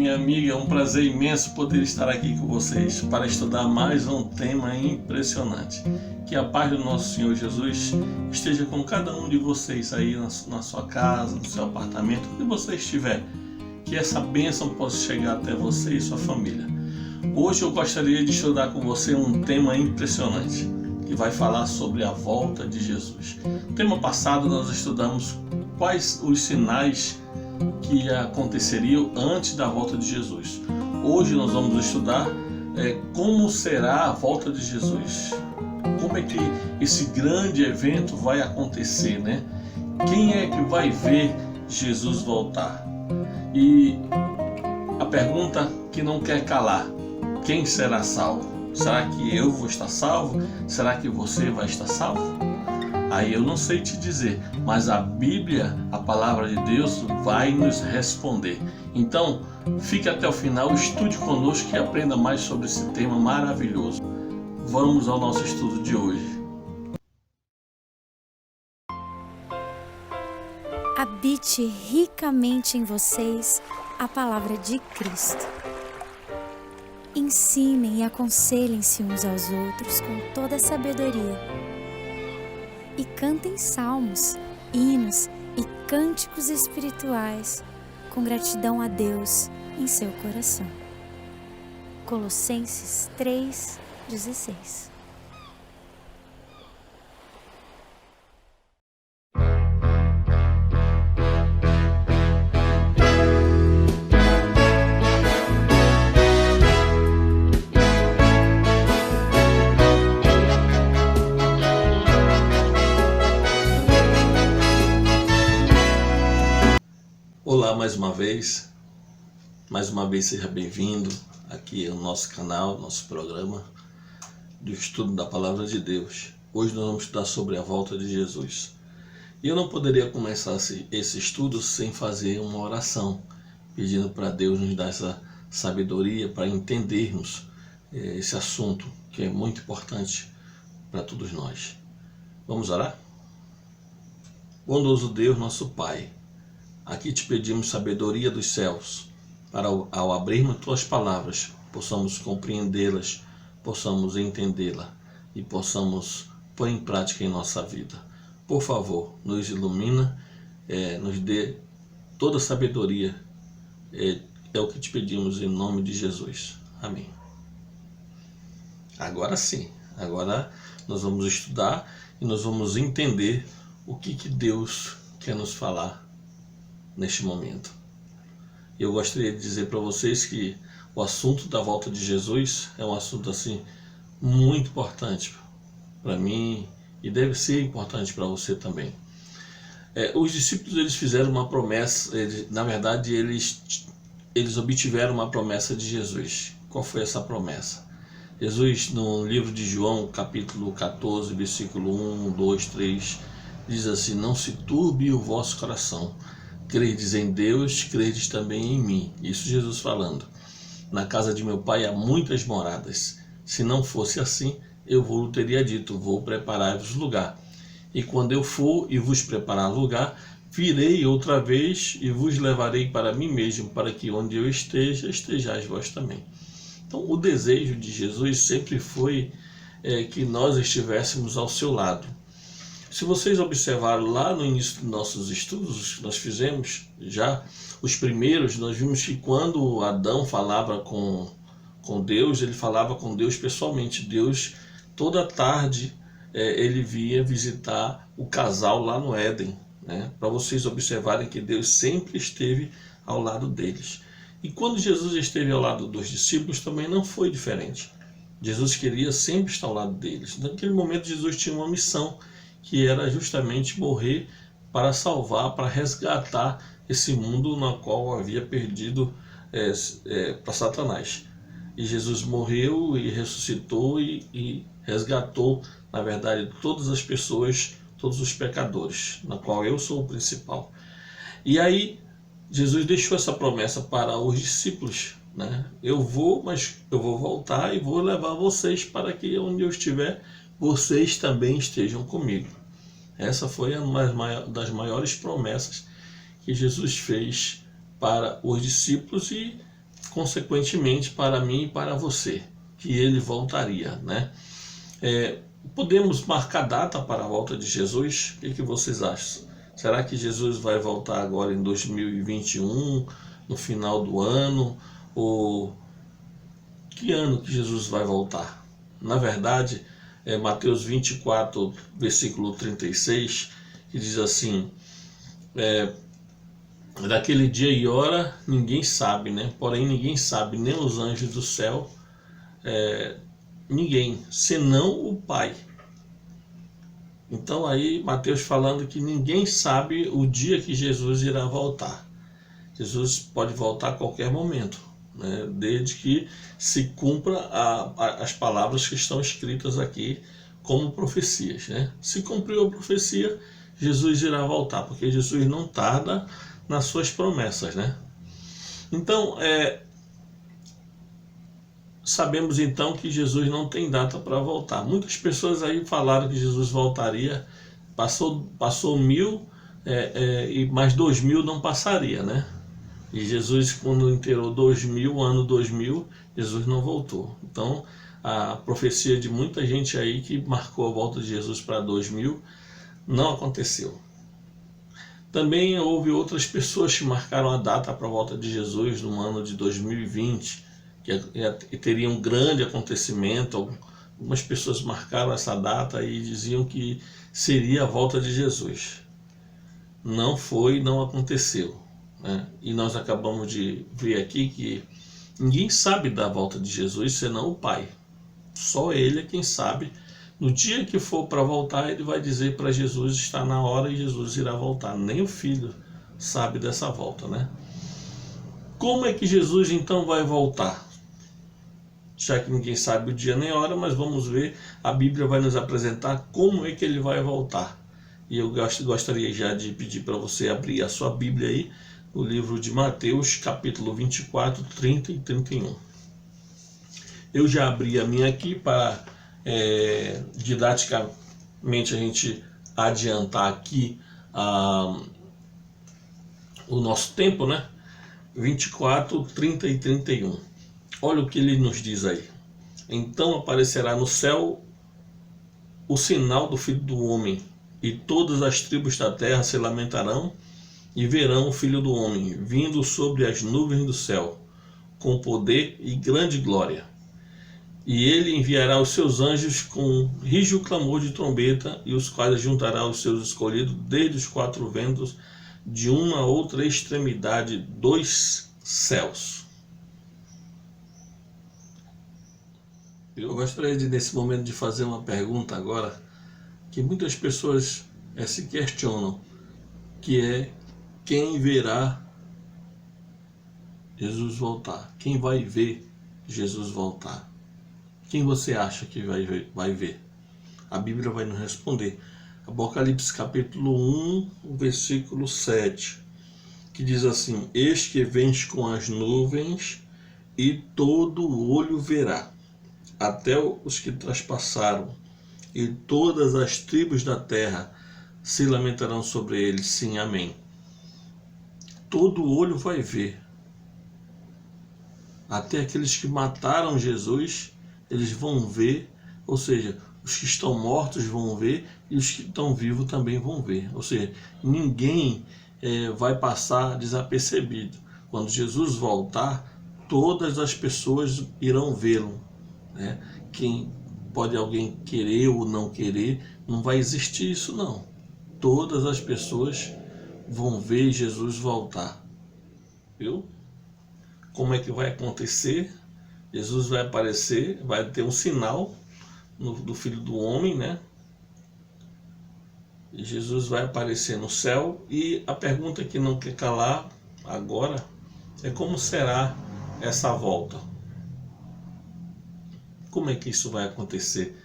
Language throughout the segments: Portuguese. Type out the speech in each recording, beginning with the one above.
minha amiga, é um prazer imenso poder estar aqui com vocês para estudar mais um tema impressionante. Que a paz do nosso Senhor Jesus esteja com cada um de vocês aí na sua casa, no seu apartamento, onde você estiver. Que essa bênção possa chegar até você e sua família. Hoje eu gostaria de estudar com você um tema impressionante, que vai falar sobre a volta de Jesus. No tema passado nós estudamos quais os sinais que aconteceriam antes da volta de Jesus. Hoje nós vamos estudar como será a volta de Jesus. Como é que esse grande evento vai acontecer, né? Quem é que vai ver Jesus voltar? E a pergunta que não quer calar: quem será salvo? Será que eu vou estar salvo? Será que você vai estar salvo? Aí eu não sei te dizer, mas a Bíblia, a palavra de Deus, vai nos responder. Então, fique até o final, estude conosco e aprenda mais sobre esse tema maravilhoso. Vamos ao nosso estudo de hoje. Habite ricamente em vocês a palavra de Cristo. Ensinem e aconselhem-se uns aos outros com toda a sabedoria. E cantem salmos, hinos e cânticos espirituais com gratidão a Deus em seu coração. Colossenses 3:16. Olá mais uma vez seja bem-vindo aqui ao nosso canal, nosso programa do estudo da Palavra de Deus. Hoje nós vamos estudar sobre a volta de Jesus. E eu não poderia começar esse estudo sem fazer uma oração, pedindo para Deus nos dar essa sabedoria para entendermos esse assunto que é muito importante para todos nós. Vamos orar? Bondoso Deus, nosso Pai, aqui te pedimos sabedoria dos céus, para ao abrirmos tuas palavras, possamos compreendê-las, possamos entendê-la e possamos pôr em prática em nossa vida. Por favor, nos ilumina, nos dê toda a sabedoria, é o que te pedimos em nome de Jesus. Amém. Agora sim, agora nós vamos estudar e nós vamos entender o que Deus quer nos falar neste momento. Eu gostaria de dizer para vocês que o assunto da volta de Jesus é um assunto assim muito importante para mim e deve ser importante para você também. Os discípulos eles fizeram uma promessa, eles obtiveram uma promessa de Jesus. Qual foi essa promessa? Jesus, no livro de João, capítulo 14, versículo 1, 2, 3, diz assim: não se turbe o vosso coração. Credes em Deus, credes também em mim. Isso Jesus falando. Na casa de meu pai há muitas moradas. Se não fosse assim, eu vos teria dito: vou preparar-vos lugar. E quando eu for e vos preparar lugar, virei outra vez e vos levarei para mim mesmo, para que onde eu esteja, estejais vós também. Então, o desejo de Jesus sempre foi que nós estivéssemos ao seu lado. Se vocês observaram lá no início dos nossos estudos que nós fizemos, já os primeiros, nós vimos que quando Adão falava com Deus, ele falava com Deus pessoalmente. Deus, toda tarde, ele via visitar o casal lá no Éden, né? Para vocês observarem que Deus sempre esteve ao lado deles. E quando Jesus esteve ao lado dos discípulos, também não foi diferente. Jesus queria sempre estar ao lado deles. Naquele momento, Jesus tinha uma missão, que era justamente morrer para salvar, para resgatar esse mundo no qual havia perdido para Satanás. E Jesus morreu e ressuscitou e resgatou, na verdade, todas as pessoas, todos os pecadores, na qual eu sou o principal. E aí Jesus deixou essa promessa para os discípulos, né? Eu vou voltar e vou levar vocês para que onde eu estiver, vocês também estejam comigo. Essa foi uma das maiores promessas que Jesus fez para os discípulos e consequentemente para mim e para você, que ele voltaria, né? Podemos marcar data para a volta de Jesus? O que vocês acham? Será que Jesus vai voltar agora em 2021, no final do ano? Ou que ano que Jesus vai voltar? Na verdade, Mateus 24, versículo 36, que diz assim: daquele dia e hora ninguém sabe, né? Porém ninguém sabe, nem os anjos do céu, ninguém, senão o Pai. Então aí Mateus falando que ninguém sabe o dia que Jesus irá voltar. Jesus pode voltar a qualquer momento, né? Desde que se cumpra as palavras que estão escritas aqui como profecias, né? Se cumpriu a profecia, Jesus irá voltar, porque Jesus não tarda nas suas promessas, né? Então, sabemos então que Jesus não tem data para voltar. Muitas pessoas aí falaram que Jesus voltaria, passou 1000 e mais 2000 não passaria, né? E Jesus, quando inteirou 2000, o ano 2000, Jesus não voltou. Então, a profecia de muita gente aí que marcou a volta de Jesus para 2000 não aconteceu. Também houve outras pessoas que marcaram a data para a volta de Jesus no ano de 2020, que teria um grande acontecimento. Algumas pessoas marcaram essa data e diziam que seria a volta de Jesus. Não foi, não aconteceu, né? E nós acabamos de ver aqui que ninguém sabe da volta de Jesus senão o Pai. Só Ele é quem sabe. No dia que for para voltar, Ele vai dizer para Jesus, está na hora e Jesus irá voltar. Nem o Filho sabe dessa volta, né? Como é que Jesus então vai voltar? Já que ninguém sabe o dia nem a hora, mas vamos ver, a Bíblia vai nos apresentar como é que Ele vai voltar. E eu gostaria já de pedir para você abrir a sua Bíblia aí, no livro de Mateus, capítulo 24, 30 e 31. Eu já abri a minha aqui para didaticamente a gente adiantar aqui o nosso tempo, né? 24, 30 e 31. Olha o que ele nos diz aí. Então aparecerá no céu o sinal do Filho do Homem, e todas as tribos da terra se lamentarão e verão o Filho do Homem vindo sobre as nuvens do céu, com poder e grande glória. E ele enviará os seus anjos com rígido clamor de trombeta, e os quais juntará os seus escolhidos desde os quatro ventos, de uma a outra extremidade dos céus. Eu gostaria de, nesse momento, de fazer uma pergunta agora, que muitas pessoas se questionam, que é: quem verá Jesus voltar? Quem vai ver Jesus voltar? Quem você acha que vai ver? A Bíblia vai nos responder. Apocalipse capítulo 1, versículo 7, que diz assim: eis que vens com as nuvens, e todo olho verá, até os que traspassaram, e todas as tribos da terra se lamentarão sobre eles. Sim, amém. Todo olho vai ver. Até aqueles que mataram Jesus, eles vão ver, ou seja, os que estão mortos vão ver e os que estão vivos também vão ver. Ou seja, ninguém vai passar desapercebido. Quando Jesus voltar, todas as pessoas irão vê-lo, né? Pode alguém querer ou não querer, não vai existir isso não. Todas as pessoas vão ver Jesus voltar. Viu? Como é que vai acontecer? Jesus vai aparecer, vai ter um sinal do Filho do Homem, né? E Jesus vai aparecer no céu. E a pergunta que não quer calar agora é: como será essa volta? Como é que isso vai acontecer,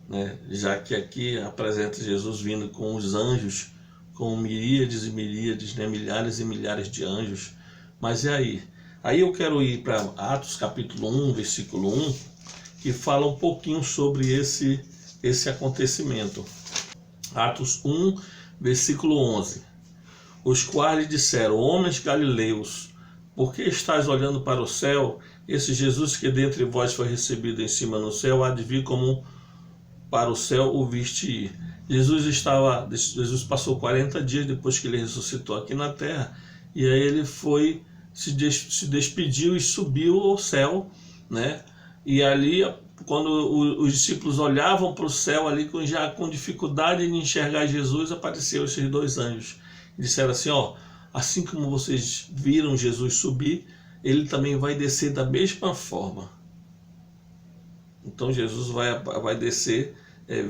né? Já que aqui apresenta Jesus vindo com os anjos, com miríades e miríades, né? Milhares e milhares de anjos. Mas e aí? Aí eu quero ir para Atos capítulo 1, versículo 1, que fala um pouquinho sobre esse acontecimento. Atos 1, versículo 11. Os quais lhe disseram: homens galileus, Por que estás olhando para o céu? Esse Jesus que dentre vós foi recebido em cima no céu, há de vir como para o céu o viste ir. Jesus passou 40 dias depois que ele ressuscitou aqui na terra, e aí ele foi, se despediu e subiu ao céu, né? E ali, quando os discípulos olhavam para o céu ali já com dificuldade de enxergar Jesus, apareceram esses dois anjos. E disseram assim, ó, assim como vocês viram Jesus subir, ele também vai descer da mesma forma. Então Jesus vai descer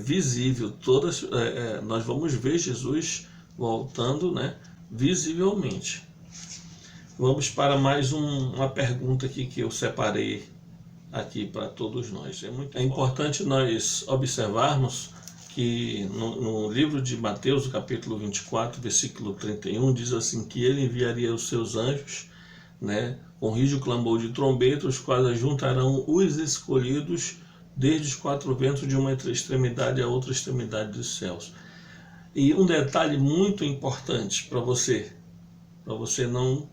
visível. Nós vamos ver Jesus voltando, né, visivelmente. Vamos para mais uma pergunta aqui que eu separei aqui para todos nós. É importante nós observarmos que no livro de Mateus, capítulo 24, versículo 31, diz assim, que ele enviaria os seus anjos, né, com rijo clamor de trombeta, os quais ajuntarão os escolhidos desde os quatro ventos de uma extremidade à outra extremidade dos céus. E um detalhe muito importante para você não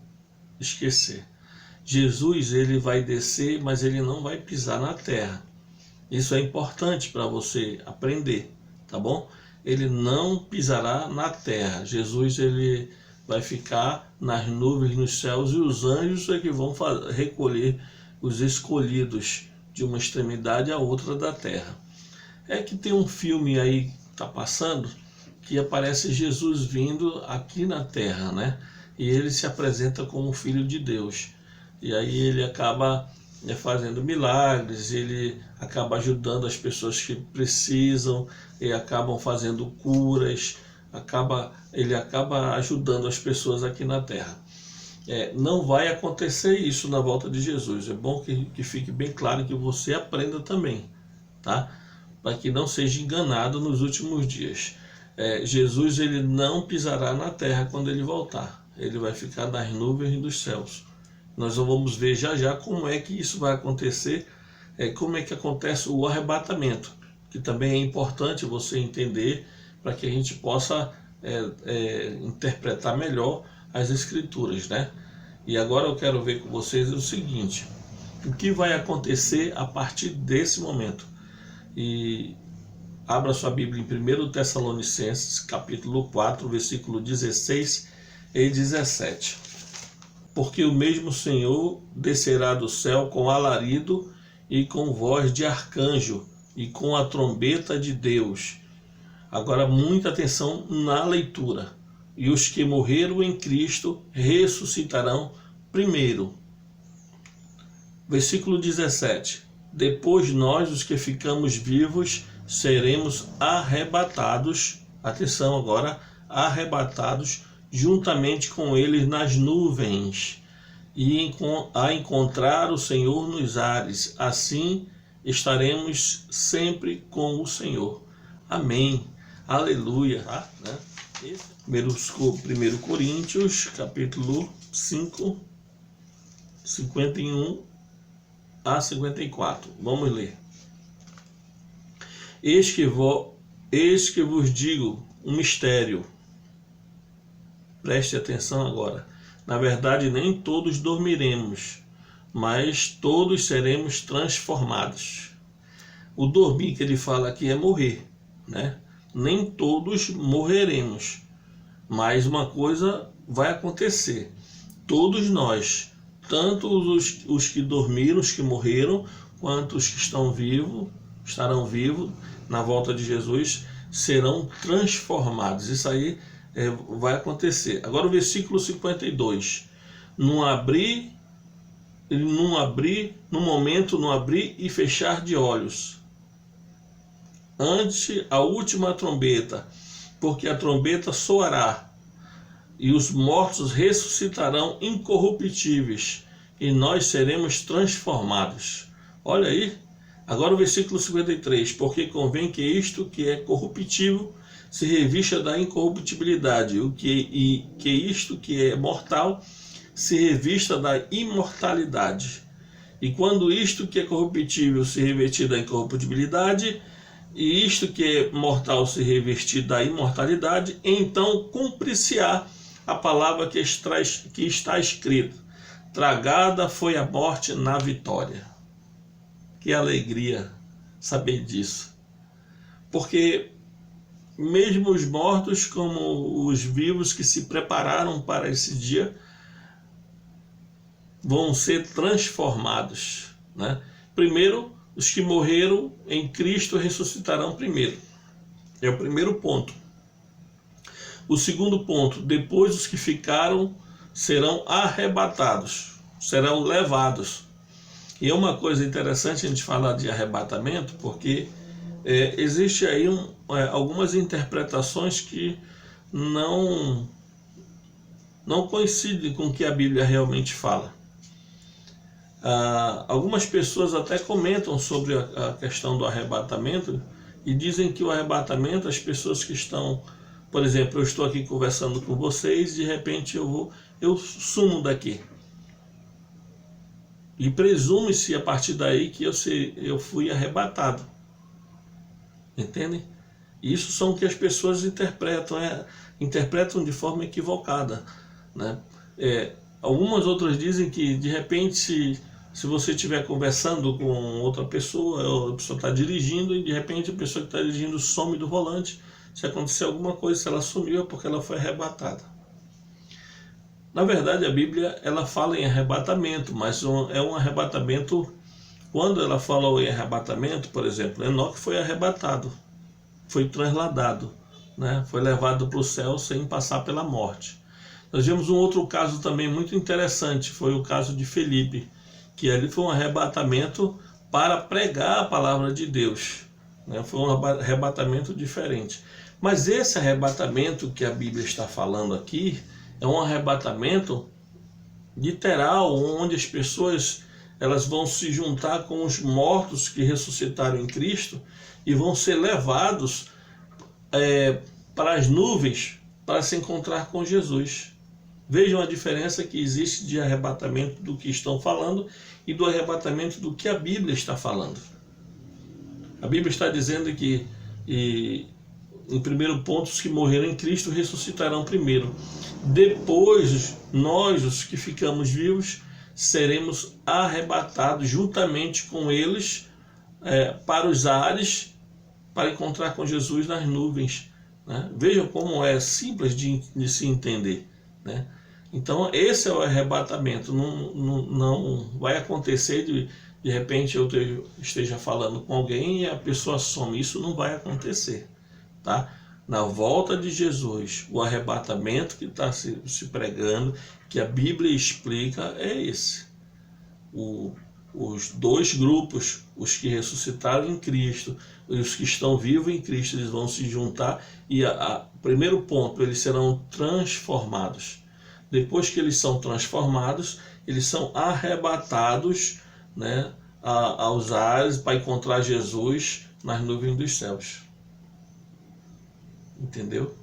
esquecer. Jesus, ele vai descer, mas ele não vai pisar na terra. Isso é importante para você aprender, tá bom? Ele não pisará na terra. Jesus, ele vai ficar nas nuvens nos céus, e os anjos é que vão recolher os escolhidos de uma extremidade à outra da terra. É que tem um filme aí que está passando, que aparece Jesus vindo aqui na terra, né? E ele se apresenta como filho de Deus. E aí ele acaba fazendo milagres, ele acaba ajudando as pessoas que precisam, e acabam fazendo curas, ele acaba ajudando as pessoas aqui na terra. Não vai acontecer isso na volta de Jesus. É bom que fique bem claro, que você aprenda também, tá? Para que não seja enganado nos últimos dias. Jesus, ele não pisará na terra quando ele voltar. Ele vai ficar nas nuvens dos céus. Nós vamos ver já como é que isso vai acontecer, como é que acontece o arrebatamento, que também é importante você entender, para que a gente possa interpretar melhor as escrituras, né? E agora eu quero ver com vocês o seguinte: o que vai acontecer a partir desse momento? E abra sua Bíblia em 1 Tessalonicenses, capítulo 4, versículo 16 e 17. Porque o mesmo Senhor descerá do céu com alarido e com voz de arcanjo e com a trombeta de Deus. Agora, muita atenção na leitura. E os que morreram em Cristo ressuscitarão primeiro. Versículo 17. Depois nós, os que ficamos vivos, seremos arrebatados. Atenção agora, arrebatados juntamente com eles nas nuvens, e a encontrar o Senhor nos ares. Assim estaremos sempre com o Senhor. Amém. Aleluia. Tá? Né? 1 Coríntios, capítulo 5, 51 a 54. Vamos ler. Eis que vos digo um mistério. Preste atenção agora. Na verdade, nem todos dormiremos, mas todos seremos transformados. O dormir que ele fala aqui é morrer, né? Nem todos morreremos, mas uma coisa vai acontecer. Todos nós, tanto os que dormiram, os que morreram, quanto os que estarão vivos na volta de Jesus, serão transformados. Isso aí vai acontecer. Agora o versículo 52. No momento, no abrir e fechar de olhos, ante a última trombeta, porque a trombeta soará, e os mortos ressuscitarão incorruptíveis, e nós seremos transformados. Olha aí. Agora o versículo 53. Porque convém que isto que é corruptível se revista da incorruptibilidade, que isto que é mortal se revista da imortalidade. E quando isto que é corruptível se revestir da incorruptibilidade, e isto que é mortal se revestir da imortalidade, então cumprir-se-á a palavra que está escrita: tragada foi a morte na vitória. Que alegria saber disso. Porque mesmo os mortos, como os vivos que se prepararam para esse dia, vão ser transformados, né? Primeiro, os que morreram em Cristo ressuscitarão primeiro. É o primeiro ponto. O segundo ponto, depois os que ficaram serão arrebatados, serão levados. E é uma coisa interessante a gente falar de arrebatamento, porque existe aí algumas interpretações que não coincidem com o que a Bíblia realmente fala. Algumas pessoas até comentam sobre a questão do arrebatamento e dizem que o arrebatamento, as pessoas que estão, por exemplo, eu estou aqui conversando com vocês e de repente eu sumo daqui. E presume-se a partir daí que eu fui arrebatado. Entendem? Isso são o que as pessoas interpretam de forma equivocada, né? Algumas outras dizem que de repente se você estiver conversando com outra pessoa, a pessoa está dirigindo e de repente a pessoa que está dirigindo some do volante, se acontecer alguma coisa, se ela sumiu é porque ela foi arrebatada. Na verdade a Bíblia ela fala em arrebatamento, mas é um arrebatamento, quando ela fala em arrebatamento, por exemplo, Enoque foi arrebatado, foi transladado, né? Foi levado para o céu sem passar pela morte. Nós vemos um outro caso também muito interessante, foi o caso de Felipe, que ali foi um arrebatamento para pregar a palavra de Deus, né? Foi um arrebatamento diferente. Mas esse arrebatamento que a Bíblia está falando aqui é um arrebatamento literal, onde as pessoas elas vão se juntar com os mortos que ressuscitaram em Cristo e vão ser levados para as nuvens para se encontrar com Jesus. Vejam a diferença que existe de arrebatamento do que estão falando e do arrebatamento do que a Bíblia está falando. A Bíblia está dizendo que, em primeiro ponto, os que morreram em Cristo ressuscitarão primeiro. Depois, nós, os que ficamos vivos, seremos arrebatados juntamente com eles para os ares, para encontrar com Jesus nas nuvens, né? Vejam como é simples de se entender, né? Então esse é o arrebatamento. Não vai acontecer de repente eu esteja falando com alguém e a pessoa some. Isso não vai acontecer, tá? Na volta de Jesus, o arrebatamento que está se pregando, que a Bíblia explica, é esse. Os dois grupos, os que ressuscitaram em Cristo e os que estão vivos em Cristo, eles vão se juntar e, primeiro ponto, eles serão transformados. Depois que eles são transformados, eles são arrebatados, né, aos ares para encontrar Jesus nas nuvens dos céus. Entendeu?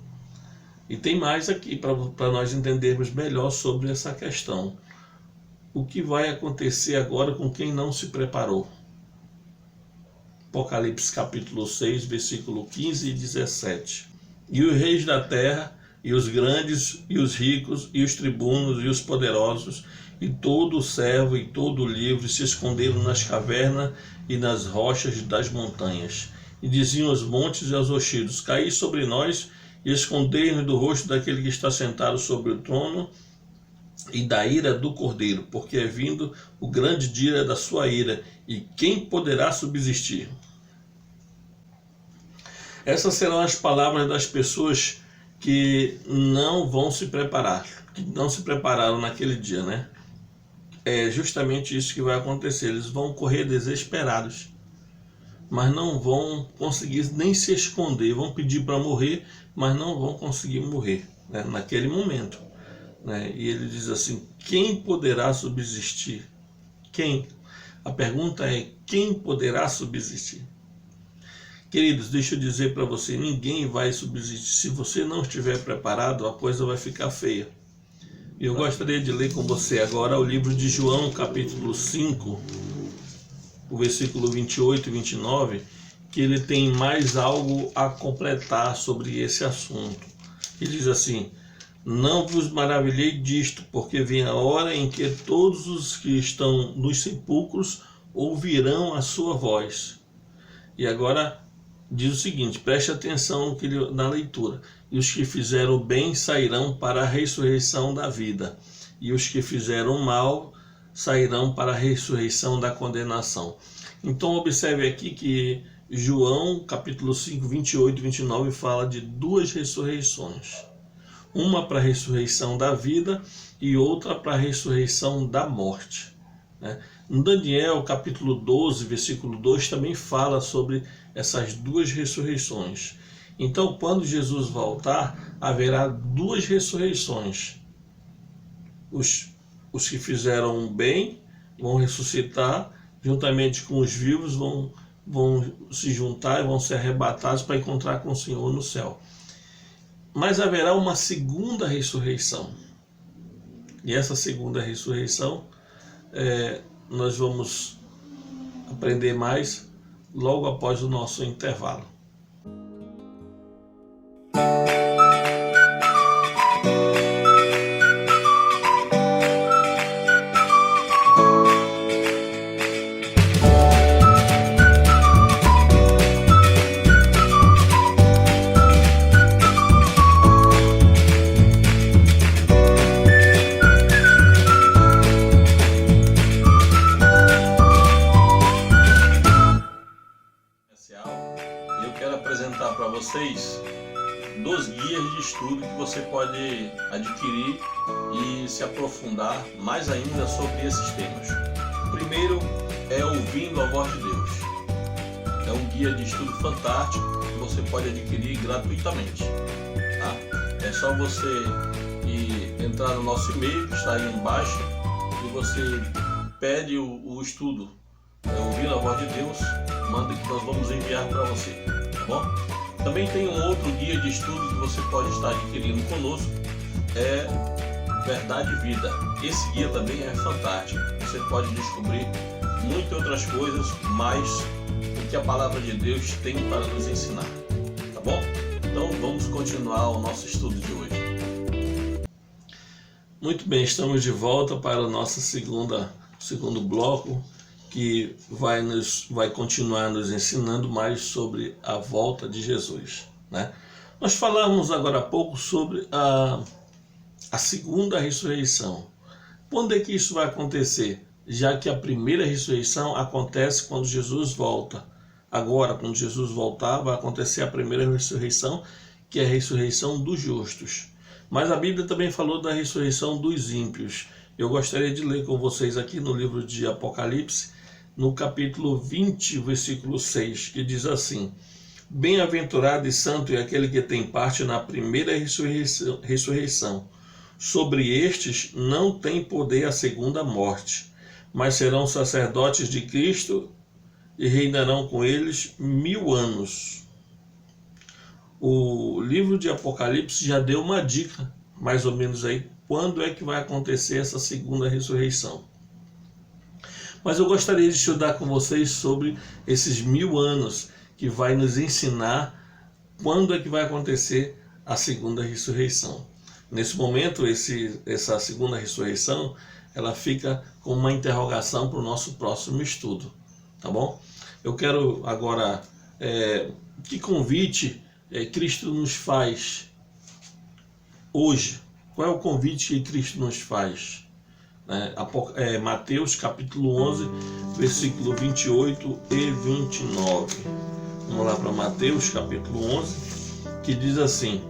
E tem mais aqui para nós entendermos melhor sobre essa questão. O que vai acontecer agora com quem não se preparou? Apocalipse capítulo 6, versículo 15 e 17. E os reis da terra, e os grandes, e os ricos, e os tribunos, e os poderosos, e todo o servo, e todo o livre, se esconderam nas cavernas e nas rochas das montanhas. E diziam aos montes e aos rochedos: caí sobre nós, e escondei-nos do rosto daquele que está sentado sobre o trono, e da ira do Cordeiro, porque é vindo o grande dia da sua ira, e quem poderá subsistir? Essas serão as palavras das pessoas que não vão se preparar, que não se prepararam naquele dia, né? É justamente isso que vai acontecer. Eles vão correr desesperados, mas não vão conseguir nem se esconder. Vão pedir para morrer, mas não vão conseguir morrer, né, naquele momento, né? E ele diz assim: quem poderá subsistir? Quem? A pergunta é: quem poderá subsistir? Queridos, deixa eu dizer para você, ninguém vai subsistir. Se você não estiver preparado, a coisa vai ficar feia. E eu gostaria de ler com você agora o livro de João, capítulo 5, o versículo 28 e 29, que ele tem mais algo a completar sobre esse assunto. Ele diz assim: Não vos maravilhei disto, porque vem a hora em que todos os que estão nos sepulcros ouvirão a sua voz. E agora diz o seguinte, preste atenção na leitura. E os que fizeram bem sairão para a ressurreição da vida, e os que fizeram mal sairão para a ressurreição da condenação. Então observe aqui que João capítulo 5, 28 e 29 fala de duas ressurreições. Uma para a ressurreição da vida e outra para a ressurreição da morte. No Daniel capítulo 12, versículo 2 também fala sobre essas duas ressurreições. Então, quando Jesus voltar, haverá duas ressurreições. Os que fizeram bem vão ressuscitar, juntamente com os vivos vão se juntar e vão ser arrebatados para encontrar com o Senhor no céu. Mas haverá uma segunda ressurreição. E essa segunda ressurreição, nós vamos aprender mais logo após o nosso intervalo. Eu quero apresentar para vocês 2 guias de estudo que você pode adquirir e se aprofundar mais ainda sobre esses temas. O primeiro é Ouvindo a Voz de Deus. É um guia de estudo fantástico que você pode adquirir gratuitamente. Tá? É só você entrar no nosso e-mail que está aí embaixo e você pede o estudo. Ouvindo a Voz de Deus, manda que nós vamos enviar para você, tá bom? Também tem um outro guia de estudo que você pode estar adquirindo conosco, é Verdade e Vida. Esse guia também é fantástico, você pode descobrir muitas outras coisas, mais o que a Palavra de Deus tem para nos ensinar, tá bom? Então vamos continuar o nosso estudo de hoje. Muito bem, estamos de volta para o nosso segundo bloco, que vai continuar nos ensinando mais sobre a volta de Jesus. Nós falamos agora há pouco sobre a segunda ressurreição. Quando é que isso vai acontecer? Já que a primeira ressurreição acontece quando Jesus volta. Agora, quando Jesus voltar, vai acontecer a primeira ressurreição, que é a ressurreição dos justos. Mas a Bíblia também falou da ressurreição dos ímpios. Eu gostaria de ler com vocês aqui no livro de Apocalipse, no capítulo 20, versículo 6, que diz assim: Bem-aventurado e santo é aquele que tem parte na primeira ressurreição. Sobre estes não tem poder a segunda morte, mas serão sacerdotes de Cristo e reinarão com eles 1000 anos. O livro de Apocalipse já deu uma dica, mais ou menos aí, quando é que vai acontecer essa segunda ressurreição. Mas eu gostaria de estudar com vocês sobre esses 1000 anos, que vai nos ensinar quando é que vai acontecer a segunda ressurreição. Nesse momento, essa segunda ressurreição, ela fica com uma interrogação para o nosso próximo estudo, tá bom? Eu quero agora, que convite Cristo nos faz hoje? Qual é o convite que Cristo nos faz? Mateus capítulo 11, versículo 28 e 29. Vamos lá para Mateus capítulo 11, que diz assim: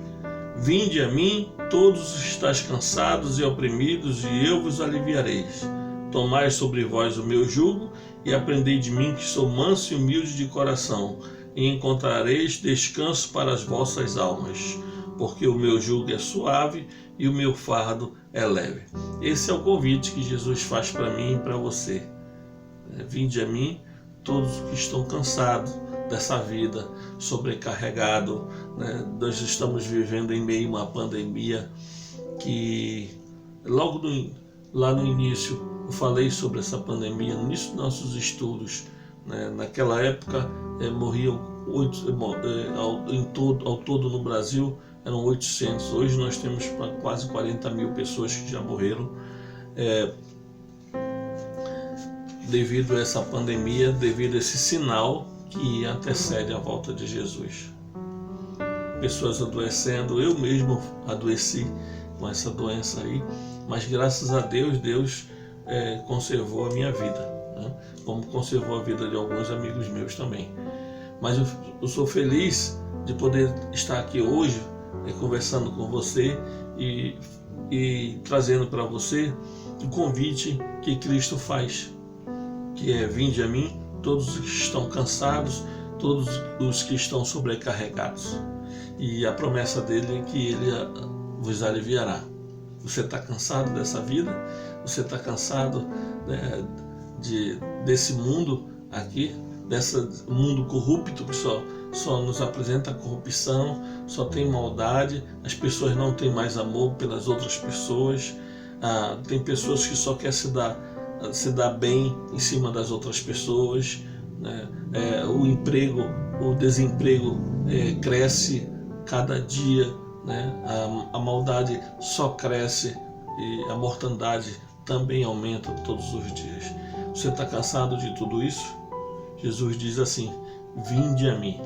Vinde a mim, todos os estáis cansados e oprimidos, e eu vos aliviareis. Tomai sobre vós o meu jugo, e aprendei de mim, que sou manso e humilde de coração, e encontrareis descanso para as vossas almas, porque o meu jugo é suave e o meu fardo é leve. Esse é o convite que Jesus faz para mim e para você. Vinde a mim, todos que estão cansados dessa vida, sobrecarregados. Nós estamos vivendo em meio a uma pandemia que, lá no início, eu falei sobre essa pandemia, no início dos nossos estudos. Naquela época, morriam ao todo no Brasil eram 800. Hoje nós temos quase 40 mil pessoas que já morreram devido a essa pandemia, devido a esse sinal que antecede a volta de Jesus. Pessoas adoecendo, eu mesmo adoeci com essa doença aí, mas graças a Deus, Deus conservou a minha vida, né? Como conservou a vida de alguns amigos meus também. Mas eu sou feliz de poder estar aqui hoje conversando com você e trazendo para você o convite que Cristo faz, que é: vinde a mim, todos os que estão cansados, todos os que estão sobrecarregados. E a promessa dele é que ele vos aliviará. Você está cansado dessa vida? Você está cansado desse mundo aqui? Desse mundo corrupto que só nos apresenta corrupção, só tem maldade, as pessoas não têm mais amor pelas outras pessoas, tem pessoas que só querem se dar bem em cima das outras pessoas, né? O desemprego cresce cada dia, né? A maldade só cresce e a mortandade também aumenta todos os dias. Você está cansado de tudo isso? Jesus diz assim: vinde a mim.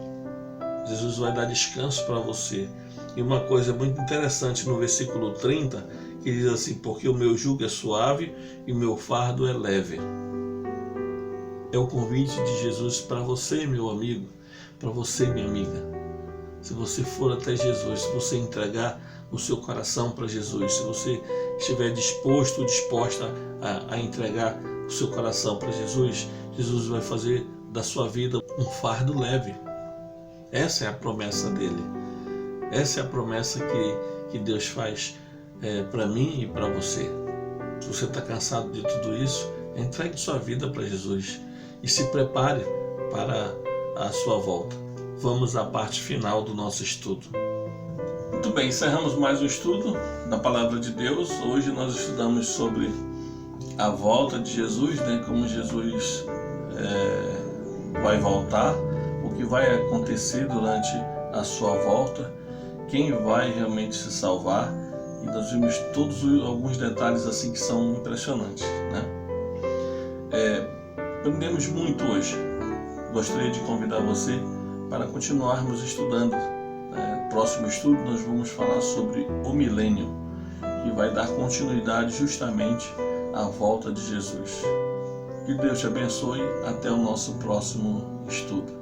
Jesus vai dar descanso para você. E uma coisa muito interessante no versículo 30, que diz assim: porque o meu jugo é suave e o meu fardo é leve. É o convite de Jesus para você, meu amigo, para você, minha amiga. Se você for até Jesus, se você entregar o seu coração para Jesus, se você estiver disposto, disposta a entregar o seu coração para Jesus, Jesus vai fazer da sua vida um fardo leve. Essa é a promessa dele. Essa é a promessa que Deus faz para mim e para você. Se você está cansado de tudo isso, entregue sua vida para Jesus e se prepare para a sua volta. Vamos à parte final do nosso estudo. Muito bem, encerramos mais um estudo da Palavra de Deus. Hoje nós estudamos sobre a volta de Jesus, né? Como Jesus vai voltar, o que vai acontecer durante a sua volta, quem vai realmente se salvar. E nós vimos alguns detalhes assim que são impressionantes, né? Aprendemos muito hoje. Gostaria de convidar você para continuarmos estudando. Próximo estudo nós vamos falar sobre o milênio, que vai dar continuidade justamente à volta de Jesus. Que Deus te abençoe. Até o nosso próximo estudo.